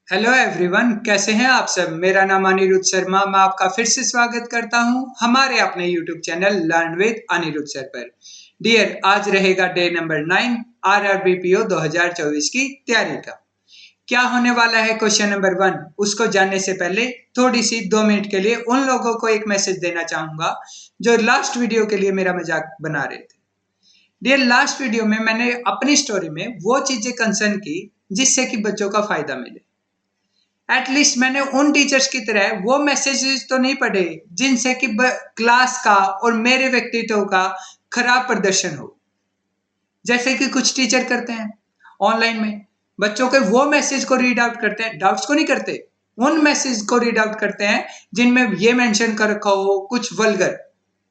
Hello everyone, कैसे हैं आप सब। मेरा नाम अनिरुद्ध शर्मा। मैं आपका फिर से स्वागत करता हूं हमारे अपने YouTube channel learn with Anirudh sir पर। डियर, आज रहेगा डे नंबर 9 RRBPO 2024 की तैयारी का। क्या होने वाला है क्वेश्चन नंबर 1, उसको जानने से पहले थोड़ी सी 2 मिनट के लिए उन लोगों को एक मैसेज देना चाहूंगा जो लास्ट वीडियो के लिए मेरा मजाक बना रहे थे। डियर, लास्ट वीडियो में मैंने अपनी स्टोरी में वो चीजें कंसर्न की जिससे कि बच्चों का फायदा मिले। एटलीस्ट मैंने उन टीचर्स की तरह वो मैसेजेस तो नहीं पढ़े जिनसे कि क्लास का और मेरे व्यक्तित्व का खराब प्रदर्शन हो। जैसे कि कुछ टीचर करते हैं ऑनलाइन में, बच्चों के वो मैसेज को रीड आउट करते हैं, डाउट्स को नहीं करते, उन मैसेज को रीड आउट करते हैं जिनमें ये मेंशन कर रखा हो कुछ वल्गर,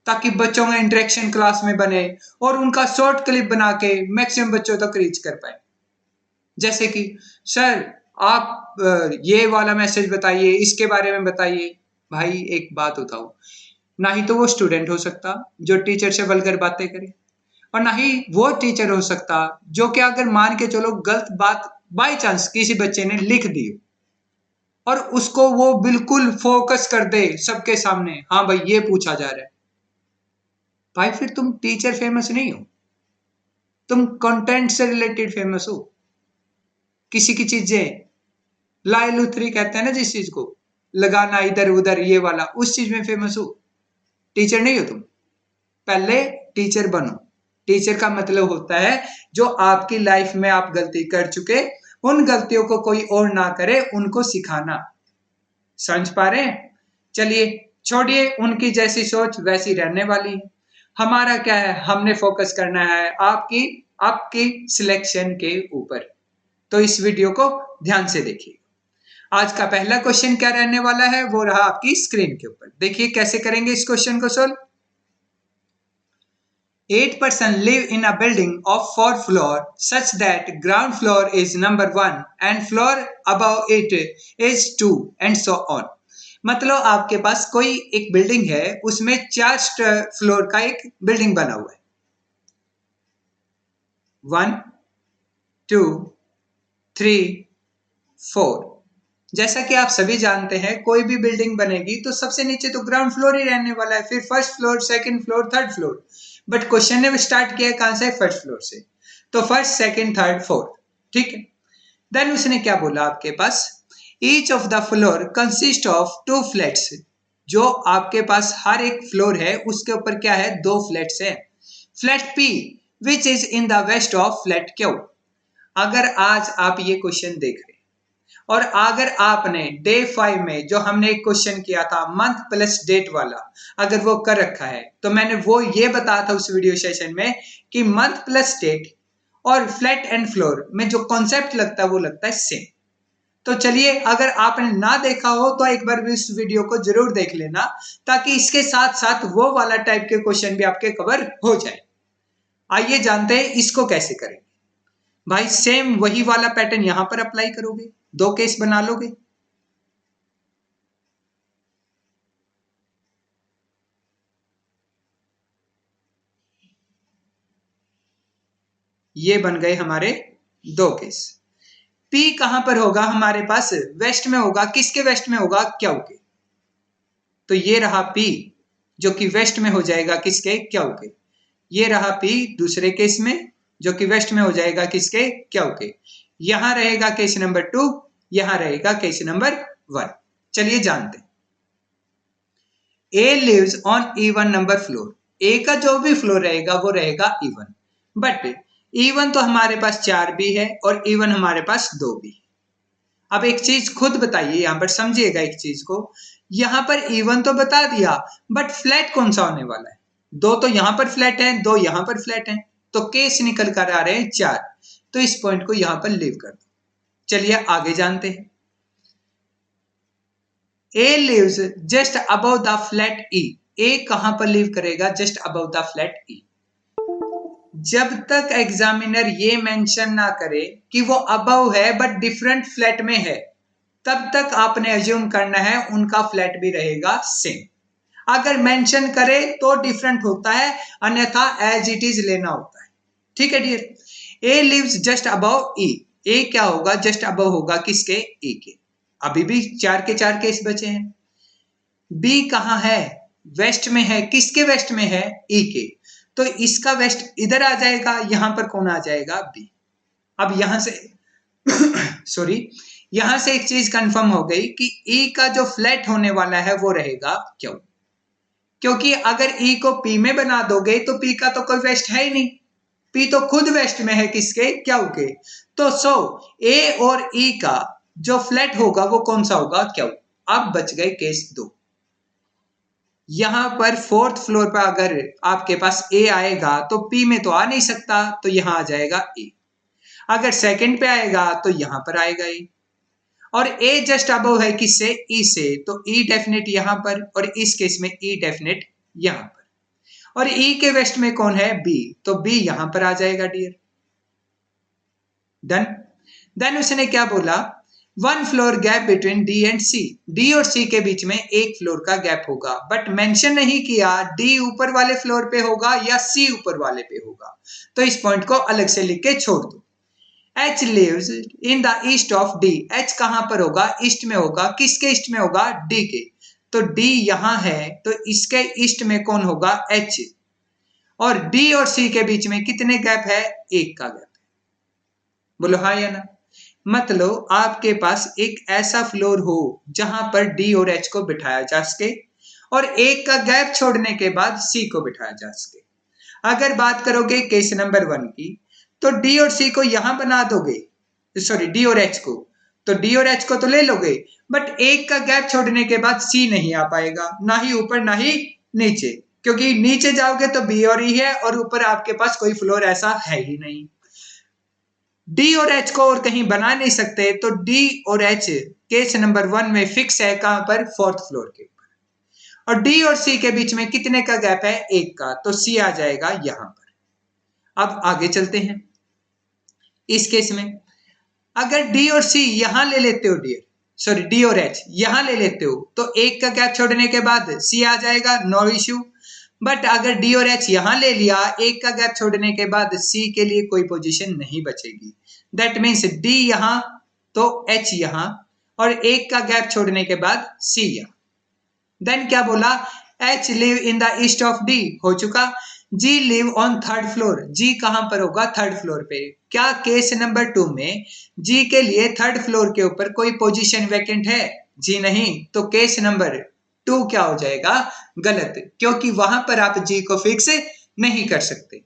ताकि बच्चों में इंटरेक्शन क्लास में बने और उनका शॉर्ट क्लिप बना के मैक्सिमम बच्चों तक रीच कर पाए। जैसे कि सर आप ये वाला मैसेज बताइए, इसके बारे में बताइए। भाई एक बात बताओ, ना ही तो वो स्टूडेंट हो सकता जो टीचर से वल्गर बातें करे, और ना ही वो टीचर हो सकता जो कि अगर मान के चलो गलत बात बाय चांस किसी बच्चे ने लिख दी और उसको वो बिल्कुल फोकस कर दे सबके सामने, हाँ भाई ये पूछा जा रहा है। भाई फिर तुम टीचर फेमस नहीं हो, तुम कंटेंट से रिलेटेड फेमस हो। किसी की चीजें लाई लुथरी कहते हैं ना, जिस चीज को लगाना इधर उधर ये वाला, उस चीज में फेमस हो, टीचर नहीं हो तुम। पहले टीचर बनो। टीचर का मतलब होता है जो आपकी लाइफ में आप गलती कर चुके, उन गलतियों को कोई और ना करे, उनको सिखाना। समझ पा रहे हैं? चलिए छोड़िए, उनकी जैसी सोच वैसी रहने वाली है। हमारा क्या है, हमने फोकस करना है आपकी आपकी सिलेक्शन के ऊपर। तो इस वीडियो को ध्यान से देखिए। आज का पहला क्वेश्चन क्या रहने वाला है, वो रहा आपकी स्क्रीन के ऊपर। देखिए कैसे करेंगे इस क्वेश्चन को solve. 8 person live in a building of 4 floors such that ground floor is number 1 and floor above it is 2 and so on। मतलब आपके पास कोई एक बिल्डिंग है, उसमें 4 फ्लोर का एक बिल्डिंग बना हुआ है। 1 2 3 4। जैसा कि आप सभी जानते हैं, कोई भी बिल्डिंग बनेगी तो सबसे नीचे तो ग्राउंड फ्लोर ही रहने वाला है, फिर first floor, second floor, third floor. But question ने स्टार्ट किया कहां से? फर्स्ट फ्लोर से। तो फर्स्ट, सेकंड, थर्ड, फोर्थ, ठीक है। देन उसने क्या बोला आपके पास, each of the floor consist of 2 flats. जो आपके पास हर एक फ्लोर है उसके ऊपर क्या है? 2 फ्लैट्स है। Flat P which is in the west of flat Q. अगर आज आप ये क्वेश्चन देख रहे हैं और अगर आपने डे 5 में जो हमने एक क्वेश्चन किया था मंथ प्लस डेट वाला, अगर वो कर रखा है, तो मैंने वो ये बताया था उस वीडियो सेशन में कि मंथ प्लस डेट और फ्लैट एंड फ्लोर में जो कॉन्सेप्ट लगता है वो लगता है सेम। तो चलिए, अगर आपने ना देखा हो तो एक बार भी इस वीडियो को जरूर देख लेना, ताकि इसके साथ साथ वो वाला टाइप के क्वेश्चन भी आपके कवर हो जाए। आइए जानते हैं इसको कैसे करेंगे। भाई सेम वही वाला पैटर्न यहां पर अप्लाई करोगे, 2 केस बना लोगे। ये बन गए हमारे 2 केस। पी कहां पर होगा? हमारे पास वेस्ट में होगा। किसके वेस्ट में होगा? क्यू के। तो ये रहा पी जो कि वेस्ट में हो जाएगा किसके? क्यू के। ये रहा पी दूसरे केस में जो कि वेस्ट में हो जाएगा किसके? क्यू के। यहां रहेगा केस नंबर 2, यहां रहेगा केस नंबर 1। चलिए जानते हैं। A lives on even number floor. A का जो भी फ्लोर रहेगा वो रहेगा इवन, बट इवन तो हमारे पास 4 भी है और इवन हमारे पास 2 भी है। अब एक चीज खुद बताइए, यहां पर समझिएगा एक चीज को। यहां पर इवन तो बता दिया, बट फ्लैट कौन सा होने वाला है? 2 तो यहां पर फ्लैट है, 2 यहां पर फ्लैट है, तो केस निकल कर आ रहे हैं 4। तो इस पॉइंट को यहां पर लीव कर दो। चलिए आगे जानते हैं। A lives just above the flat E. A कहां पर लीव करेगा? Just above the flat E. जब तक एग्जामिनर ये मेंशन ना करे कि वो अबव है बट डिफरेंट फ्लैट में है, तब तक आपने अज्यूम करना है उनका फ्लैट भी रहेगा सेम। अगर मेंशन करे तो डिफरेंट होता है, अन्यथा एज इट इज लेना होता है। ठीक है डियर। ए लिव्स जस्ट अबव ई। ए क्या होगा? जस्ट अबव होगा किसके? ई के। अभी भी 4 के 4 केस बचे हैं। बी कहाँ है? वेस्ट में है। किसके वेस्ट में है? ई के। तो इसका वेस्ट इधर आ जाएगा, यहां पर कौन आ जाएगा? बी। अब यहां से सॉरी, यहां से एक चीज कंफर्म हो गई कि ई का जो फ्लैट होने वाला है वो रहेगा क्यू, क्योंकि अगर ई को पी में बना दोगे तो पी का तो कोई वेस्ट है ही नहीं, पी तो खुद वेस्ट में है किसके? क्यू के। तो ए और ई का जो फ्लैट होगा वो कौन सा होगा? क्यू। अब बच गए केस 2। यहां पर 4th फ्लोर पर अगर आपके पास ए आएगा तो पी में तो आ नहीं सकता, तो यहां आ जाएगा ए। अगर सेकंड पे आएगा तो यहां पर आएगा ए, और ए जस्ट अबव है किससे? ई से, तो ई डेफिनेट यहां पर, और इस केस में ई डेफिनेट यहां पर। और ई के वेस्ट में कौन है? बी, तो बी यहां पर आ जाएगा डियर। डन। देन उसने क्या बोला? 1 floor gap between D and C. D और सी के बीच में 1 फ्लोर का गैप होगा, बट मेंशन नहीं किया डी ऊपर वाले फ्लोर पे होगा या सी ऊपर वाले पे होगा, तो इस पॉइंट को अलग से लिख के छोड़ दो। H lives in the east of D। H कहां पर होगा? ईस्ट में होगा। किसके ईस्ट में होगा? D के। तो D यहां है, तो इसके ईस्ट में कौन होगा? H। और D और C के बीच में कितने गैप है? 1 का गैप है। बोलो हाँ या ना? मतलब आपके पास एक ऐसा फ्लोर हो जहां पर D और H को बिठाया जा सके और 1 का गैप छोड़ने के बाद C को बिठाया जा सके। अगर बात करोगे केस नंबर 1 की, तो डी और सी को यहां बना दोगे, सॉरी डी और एच को, तो डी और एच को तो ले लोगे, बट 1 का गैप छोड़ने के बाद सी नहीं आ पाएगा, ना ही ऊपर ना ही नीचे, क्योंकि नीचे जाओगे तो बी और ई है और ऊपर आपके पास कोई फ्लोर ऐसा है ही नहीं। डी और एच को और कहीं बना नहीं सकते, तो डी और एच केस नंबर 1 में फिक्स है। कहां पर? 4th फ्लोर के ऊपर। और डी और सी के बीच में कितने का गैप है? 1 का, तो सी आ जाएगा यहां पर। अब आगे चलते हैं। इस केस में अगर डी और सी यहां ले लेते हो डियर, सॉरी डी और एच यहां ले लेते हो, तो 1 का गैप छोड़ने के बाद सी आ जाएगा, नो इश्यू। बट अगर डी और एच यहां ले लिया, 1 का गैप छोड़ने के बाद सी के लिए कोई पोजीशन नहीं बचेगी। दैट मीन्स डी यहां तो एच यहां, और 1 का गैप छोड़ने के बाद सी यहां। देन क्या बोला? H live in the east of D हो चुका। जी लिव ऑन 3rd फ्लोर। जी कहां पर होगा? 3rd फ्लोर पे। क्या केस नंबर 2 में जी के लिए 3rd फ्लोर के ऊपर कोई पोजीशन वैकेंट है? जी नहीं, तो केस नंबर 2 क्या हो जाएगा? गलत, क्योंकि वहां पर आप जी को फिक्स नहीं कर सकते।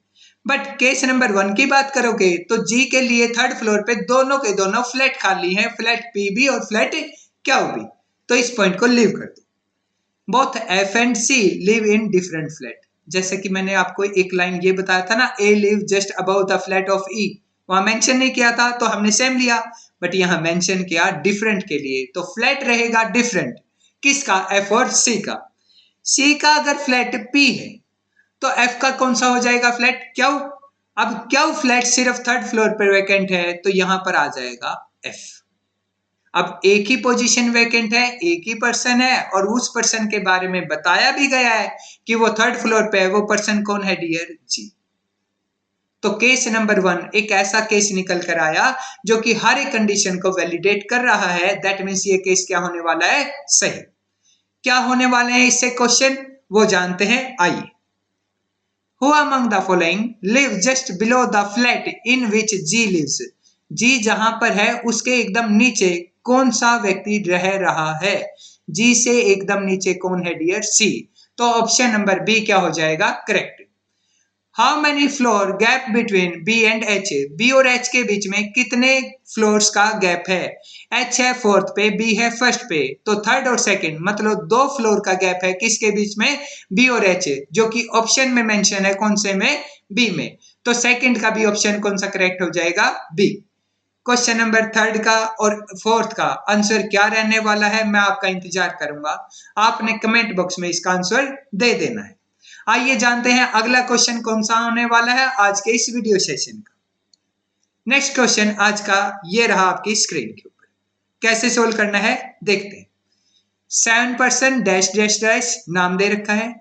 बट केस नंबर 1 की बात करोगे तो जी के लिए 3rd फ्लोर पे दोनों के दोनों फ्लैट खाली हैं, फ्लैट पी भी और फ्लैट क्यू भी, तो इस पॉइंट को लीव कर दो। Both F and C live in different flat. जैसे कि मैंने आपको एक लाइन ये बताया था ना, A live just above the flat of E, वहां मेंशन नहीं किया था तो हमने सेम लिया, बट यहां मेंशन किया डिफरेंट के लिए, तो फ्लैट रहेगा डिफरेंट। किसका? एफ और सी का। सी का अगर फ्लैट पी है तो एफ का कौन सा हो जाएगा फ्लैट? क्यू। अब क्यू फ्लैट सिर्फ 3rd फ्लोर पर वैकेंट है, तो यहां पर आ जाएगा एफ। अब एक ही पोजीशन वैकेंट है, एक ही पर्सन है, और उस पर्सन के बारे में बताया भी गया है कि वो 3rd फ्लोर पे है। वो पर्सन कौन है डियर? जी। तो केस नंबर 1 एक ऐसा केस निकल कर आया जो कि हर एक कंडीशन को वैलिडेट कर रहा है। दैट मीन्स ये केस क्या होने वाला है? सही। क्या होने वाले हैं इससे क्वेश्चन, वो जानते हैं, आइए। Who among the following live just below the flat in which G lives? जी जहां पर है उसके एकदम नीचे कौन सा व्यक्ति रह रहा है? जी से एकदम नीचे कौन है डियर? सी। तो ऑप्शन नंबर बी क्या हो जाएगा? Correct. How many floor gap between B and H? B और एच के बीच में कितने फ्लोर्स का गैप है? एच है 4th पे, बी है 1st पे, तो 3rd और 2nd मतलब 2 फ्लोर का गैप है किसके बीच में? बी और एच, जो कि ऑप्शन में मेंशन है, कौन से में? बी में। तो 2nd का भी ऑप्शन कौन सा करेक्ट हो जाएगा? बी। क्वेश्चन नंबर 3rd का और 4th का आंसर क्या रहने वाला है, मैं आपका इंतजार करूंगा। आपने कमेंट बॉक्स में इसका आंसर दे देना है। आइए जानते हैं अगला क्वेश्चन कौन सा होने वाला है आज के इस वीडियो सेशन का। नेक्स्ट क्वेश्चन आज का ये रहा आपकी स्क्रीन के ऊपर। कैसे सोल्व करना है देखते हैं। 7% डैश डैश डैश नाम दे रखा है।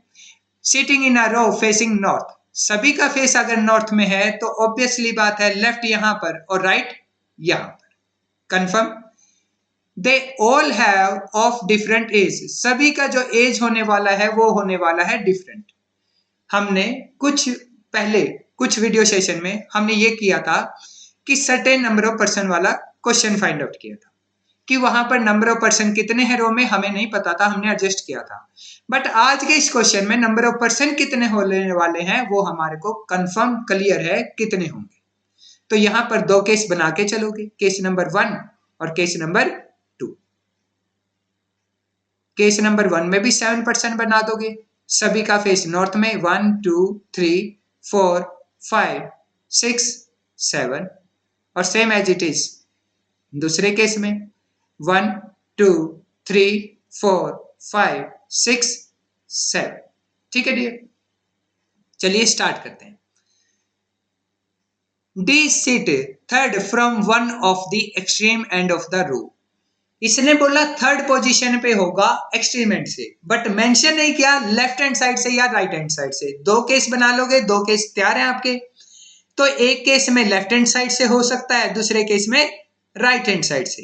Sitting in a row facing north. सभी का फेस अगर नॉर्थ में है तो ऑब्वियसली बात है लेफ्ट यहां पर और राइट यहां पर। Confirm? They all have of different age, सभी का जो एज होने वाला है वो होने वाला है डिफरेंट। हमने पहले कुछ वीडियो सेशन में हमने ये किया था कि सर्टेन नंबर ऑफ पर्सन वाला क्वेश्चन फाइंड आउट किया था कि वहां पर नंबर ऑफ पर्सन कितने हैं रो में हमें नहीं पता था, हमने एडजस्ट किया था। बट आज के इस क्वेश्चन में नंबर ऑफ पर्सन कितने होने वाले हैं वो हमारे को कंफर्म क्लियर है कितने होंगे। तो यहां पर दो केस बना के चलोगे, केस नंबर 1 और केस नंबर 2। केस नंबर 1 में भी 7% बना दोगे, सभी का फेस नॉर्थ में 1 2 3 4 5 6 7, और सेम एज इट इज दूसरे केस में 1 2 3 4 5 6 7। ठीक है डियर, चलिए स्टार्ट करते हैं। D seat third from one of the extreme end of the row. इसने बोला थर्ड पोजीशन पे होगा एक्सट्रीम एंड से, बट मेंशन नहीं किया लेफ्ट हैंड साइड से या राइट हैंड साइड से। दो केस बना लोगे, दो केस तैयार हैं आपके। तो एक केस में लेफ्ट हैंड साइड से हो सकता है, दूसरे केस में राइट हैंड साइड से।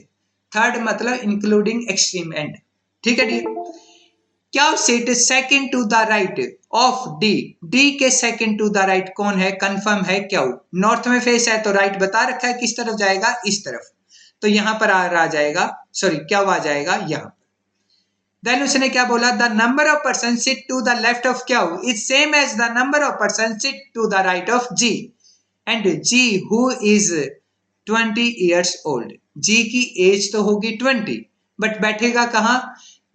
थर्ड मतलब इंक्लूडिंग एक्सट्रीम एंड। ठीक है डी, क्या seat second to the right of D, D के सेकंड टू द राइट कौन है, कंफर्म है क्या? नॉर्थ में फेस है तो राइट बता रखा है किस तरफ जाएगा, इस तरफ। तो यहां पर आ जाएगा, सॉरी क्या आ जाएगा यहां पर। देन उसने क्या बोला, the number of person sit to the left of Q is same as the number of person sit to the right of G, and G who is 20 years old. G की age तो होगी 20, but बैठेगा कहां?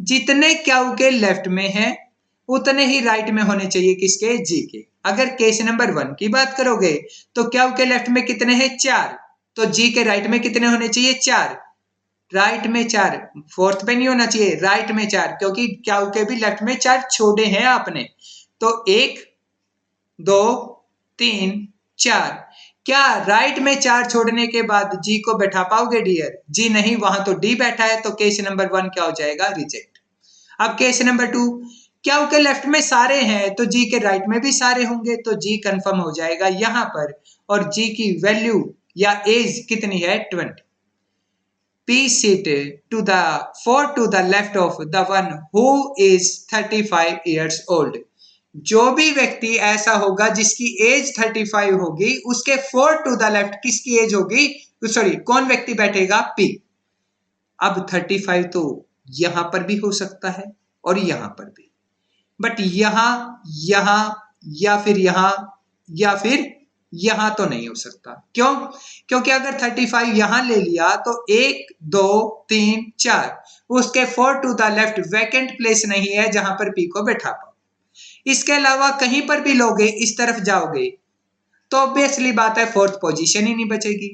जितने क्याऊ के left में है उतने ही राइट में होने चाहिए किसके, जी के। अगर केस नंबर 1 की बात करोगे तो क्याऊ के लेफ्ट में कितने हैं, 4, तो जी के राइट में कितने होने चाहिए, 4। राइट में 4, फोर्थ पे नहीं होना चाहिए, राइट में 4, क्योंकि क्याऊ के भी लेफ्ट में 4 छोड़े हैं आपने। तो 1 2 3 4, क्या राइट में 4 छोड़ने के बाद जी को बैठा पाओगे डियर? जी नहीं, वहां तो डी बैठा है, तो केस नंबर 1 क्या हो जाएगा, रिजेक्ट। अब केस नंबर 2, क्या के लेफ्ट में सारे हैं तो जी के राइट में भी सारे होंगे, तो जी कंफर्म हो जाएगा यहां पर। और जी की वैल्यू या एज कितनी है, 20। P sit to the 4 to the left of the one who is 35 years old। जो भी व्यक्ति ऐसा होगा जिसकी एज 35 होगी उसके 4 टू द लेफ्ट किसकी एज होगी, सॉरी कौन व्यक्ति बैठेगा, P। अब 35 तो यहां पर भी हो सकता है और यहां पर भी, बट यहां यहां या फिर यहां या फिर यहां तो नहीं हो सकता। क्यों? क्योंकि अगर 35 यहां ले लिया तो 1 2 3 4, उसके 4 to the left vacant place नहीं है जहां पर पी को बैठा पाओ। इसके अलावा कहीं पर भी लोगे, इस तरफ जाओगे तो ऑब्वियसली बात है फोर्थ पोजीशन ही नहीं बचेगी।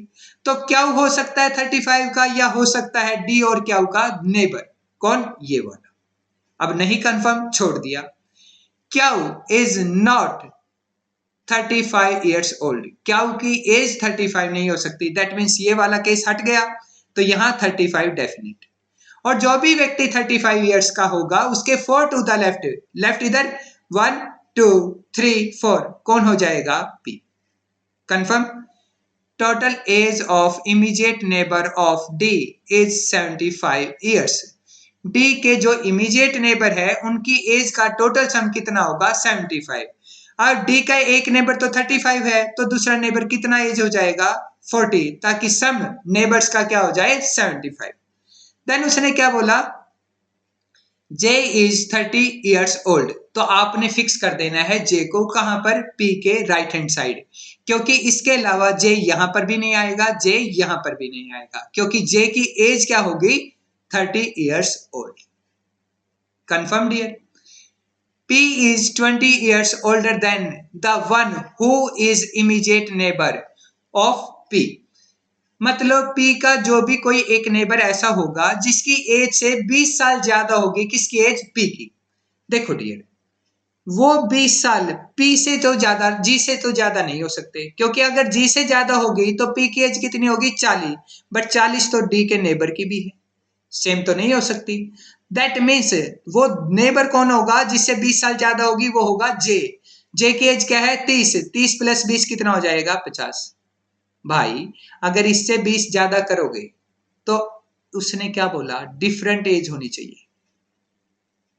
तो क्या हो सकता है 35 का, या हो सकता है डी और क्या का नेबर, कौन, ये वाला। अब नहीं कंफर्म, छोड़ दिया। क्या इज नॉट 35 ईयर्स ओल्ड, क्या की एज 35 नहीं हो सकती, दैट मीन्स ये वाला केस हट गया, तो यहां 35 डेफिनेट। और जो भी व्यक्ति 35 ईयर्स का होगा उसके 4 टू द लेफ्ट, लेफ्ट इधर 1 2 3 4, कौन हो जाएगा, P. Confirm. Total age of immediate neighbour of D is 75 years. D के जो इमीडिएट नेबर है उनकी एज का टोटल सम कितना होगा, 75। और डी का एक नेबर तो 35 है, तो दूसरा नेबर कितना एज हो जाएगा, 40, ताकि सम नेबर्स का क्या हो जाए, 75। देन उसने क्या बोला, जे इज 30 ईयर्स ओल्ड, तो आपने फिक्स कर देना है जे को कहां पर, पी के राइट हैंड साइड, क्योंकि इसके अलावा जे यहां पर भी नहीं आएगा, जे यहां पर भी नहीं आएगा, क्योंकि जे की एज क्या होगी, 30 years old. Confirm dear. P is 20 years older than the one who is immediate neighbor of P। मतलब P का जो भी कोई एक नेबर ऐसा होगा जिसकी एज से 20 साल ज्यादा होगी, किसकी एज, P की। देखो डियर, वो 20 साल P से तो ज्यादा, G से तो ज्यादा नहीं हो सकते, क्योंकि अगर G से ज्यादा होगी तो P की एज कितनी होगी, 40, बट 40 तो D के नेबर की भी है, सेम तो नहीं हो सकती। दैट मीन्स वो नेबर कौन होगा जिससे 20 साल ज्यादा होगी, वो होगा जे। जे की एज क्या है, 30, 30 प्लस 20 कितना हो जाएगा, 50। भाई अगर इससे 20 ज्यादा करोगे तो उसने क्या बोला, डिफरेंट एज होनी चाहिए।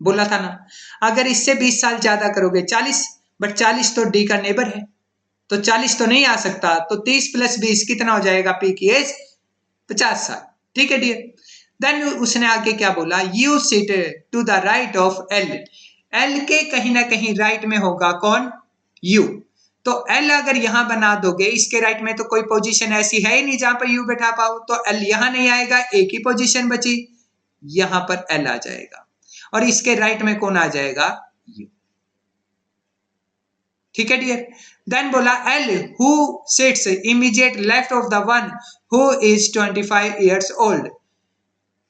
बोला था ना, अगर इससे 20 साल ज्यादा करोगे 40, बट 40 तो डी का नेबर है, तो 40 तो नहीं आ सकता, तो 30 प्लस 20 कितना हो जाएगा, पी की एज 50 साल। ठीक है डियर। देन उसने आगे क्या बोला, you sit to the right of L. L के कहीं ना कहीं राइट में होगा कौन, यू। तो एल अगर यहां बना दोगे, इसके राइट में तो कोई पोजीशन ऐसी है ही नहीं जहां पर यू बैठा पाओ, तो एल यहां नहीं आएगा, एक ही पोजीशन बची, यहां पर एल आ जाएगा, और इसके राइट में कौन आ जाएगा, यू। ठीक है डियर। देन बोला L who sits immediate left of the one who is 25 years old.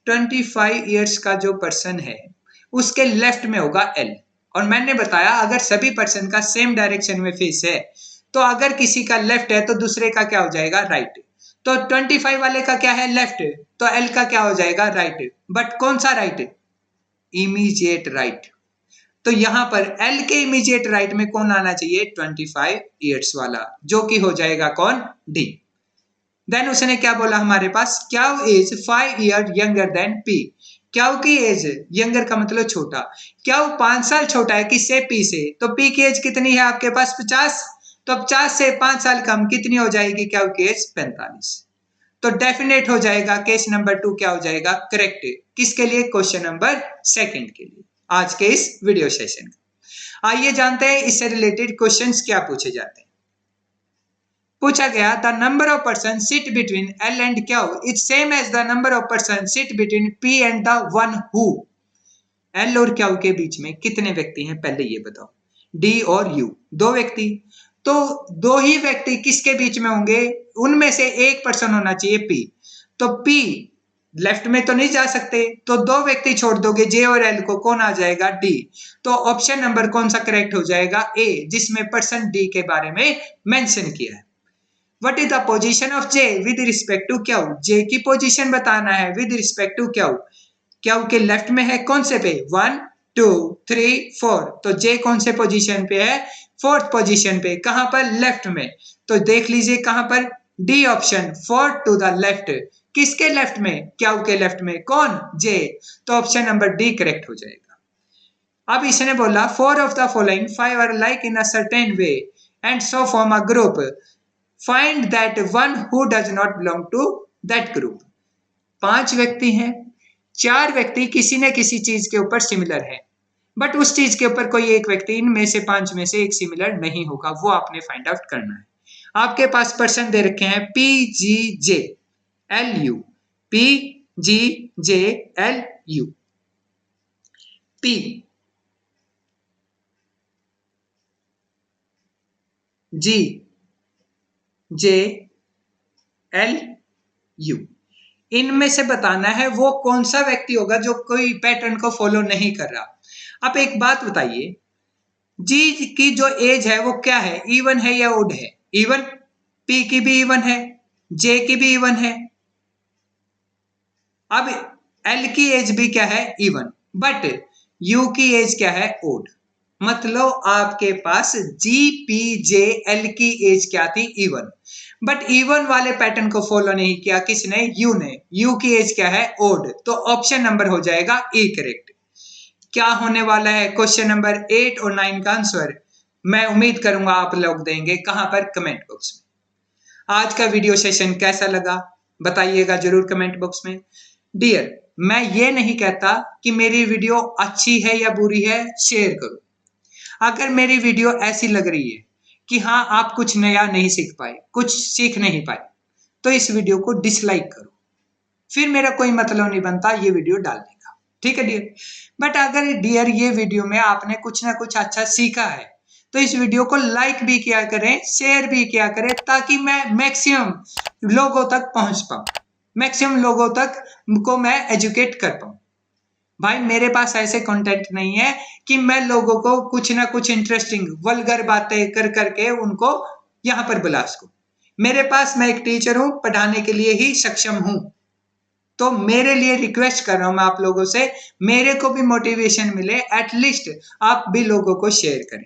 25 years का जो पर्सन है उसके लेफ्ट में होगा एल, और मैंने बताया अगर सभी पर्सन का सेम डायरेक्शन में फेस है, तो अगर किसी का लेफ्ट है तो दूसरे का क्या हो जाएगा, राइट। तो 25 वाले का क्या है, लेफ्ट, तो एल का क्या हो जाएगा, राइट। बट कौन सा राइट, इमीडिएट राइट। तो यहां पर एल के इमीडिएट राइट में कौन आना चाहिए, 25 ईयर्स वाला, जो कि हो जाएगा कौन, डी। देन उसने क्या बोला हमारे पास, Q is 5 year younger than P. Q की एज, यंगर का मतलब छोटा, क्याउ 5 साल छोटा है किससे, पी से। तो पी की एज कितनी है आपके पास, 50। तो 50 से 5 साल कम कितनी हो जाएगी, क्याउ की एज 45। तो डेफिनेट हो जाएगा, केस नंबर 2 क्या हो जाएगा, करेक्ट। किसके लिए, क्वेश्चन नंबर 2 के लिए, आज के इस वीडियो सेशन का। आइए जानते हैं इससे रिलेटेड क्वेश्चंस क्या पूछे जाते हैं। पूछा गया, the number of person sit between L and Q is same as the number of person sit between P and the one who. L और क्यू के बीच में कितने व्यक्ति हैं, पहले ये बताओ। डी और यू, 2 व्यक्ति। तो 2 ही व्यक्ति किसके बीच में होंगे, उनमें से एक पर्सन होना चाहिए पी। तो पी लेफ्ट में तो नहीं जा सकते, तो 2 व्यक्ति छोड़ दोगे, जे और एल को, कौन आ जाएगा, डी। तो ऑप्शन नंबर कौन सा करेक्ट हो जाएगा, ए, जिसमें पर्सन डी के बारे में मेंशन किया है। What is the position of J with respect to Q? J की पोजीशन बताना है with respect to Q। Q के लेफ्ट में है कौन से पे, 1 2 3 4, तो J कौन से पोजीशन पे है, 4th पोजीशन पे, कहां पर, लेफ्ट में। तो देख लीजिए कहां पर, D option, 4 to the left. किसके लेफ्ट में, Q के लेफ्ट में, कौन, J। तो ऑप्शन नंबर डी करेक्ट हो जाएगा। अब इसने बोला, 4 of the following 5 are like in a certain way and so form a group, find that one who does not belong to that group. 5 व्यक्ति हैं, 4 व्यक्ति किसी न किसी चीज के ऊपर सिमिलर है, बट उस चीज के ऊपर कोई एक व्यक्ति इनमें से 5 में से एक सिमिलर नहीं होगा, वो आपने फाइंड आउट करना है। आपके पास पर्सन दे रखे हैं P G J L U, P G J L U. P G J L U, इनमें से बताना है वो कौन सा व्यक्ति होगा जो कोई पैटर्न को फॉलो नहीं कर रहा। अब एक बात बताइए, जी की जो एज है वो क्या है, इवन है या ओड है, इवन। पी की भी इवन है, जे की भी इवन है। अब एल की एज भी क्या है, इवन, बट यू की एज क्या है, ओड। मतलब आपके पास जी पी जे एल की एज क्या थी, इवन, बट इवन वाले पैटर्न को फॉलो नहीं किया किसने, यू ने। यू की एज क्या है, ओड। तो ऑप्शन नंबर हो जाएगा ए करेक्ट। क्या होने वाला है क्वेश्चन नंबर 8 और 9 का आंसर, मैं उम्मीद करूंगा आप लोग देंगे, कहां पर, कमेंट बॉक्स में। आज का वीडियो सेशन कैसा लगा बताइएगा जरूर कमेंट बॉक्स में। डियर, मैं ये नहीं कहता कि मेरी वीडियो अच्छी है या बुरी है, शेयर करो। अगर मेरी वीडियो ऐसी लग रही है कि हाँ आप कुछ नया नहीं सीख पाए, कुछ सीख नहीं पाए, तो इस वीडियो को डिसलाइक करो, फिर मेरा कोई मतलब नहीं बनता ये वीडियो डालने का। ठीक है डियर। बट अगर डियर ये वीडियो में आपने कुछ ना कुछ अच्छा सीखा है, तो इस वीडियो को लाइक भी किया करें, शेयर भी किया करें, ताकि मैं मैक्सिमम लोगों तक पहुंच पाऊं, मैक्सिमम लोगों तक को मैं एजुकेट कर पाऊं। भाई मेरे पास ऐसे कंटेंट नहीं है कि मैं लोगों को कुछ ना कुछ इंटरेस्टिंग वल्गर बातें कर करके उनको यहां पर बुला सकूं। मेरे पास, मैं एक टीचर हूं, पढ़ाने के लिए ही सक्षम हूं। तो मेरे लिए रिक्वेस्ट कर रहा हूं मैं आप लोगों से, मेरे को भी मोटिवेशन मिले, एटलीस्ट आप भी लोगों को शेयर करें।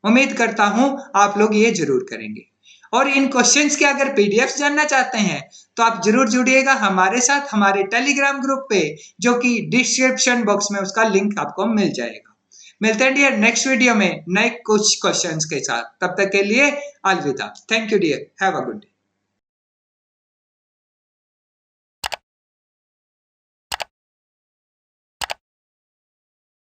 उम्मीद करता हूं आप लोग ये जरूर करेंगे। और इन क्वेश्चंस के अगर पीडीएफ जानना चाहते हैं तो आप जरूर जुड़िएगा हमारे साथ हमारे टेलीग्राम ग्रुप पे, जो कि डिस्क्रिप्शन बॉक्स में उसका लिंक आपको मिल जाएगा। मिलते हैं डियर नेक्स्ट वीडियो में नए कुछ क्वेश्चंस के साथ। तब तक के लिए अलविदा। Thank you dear, have a good day.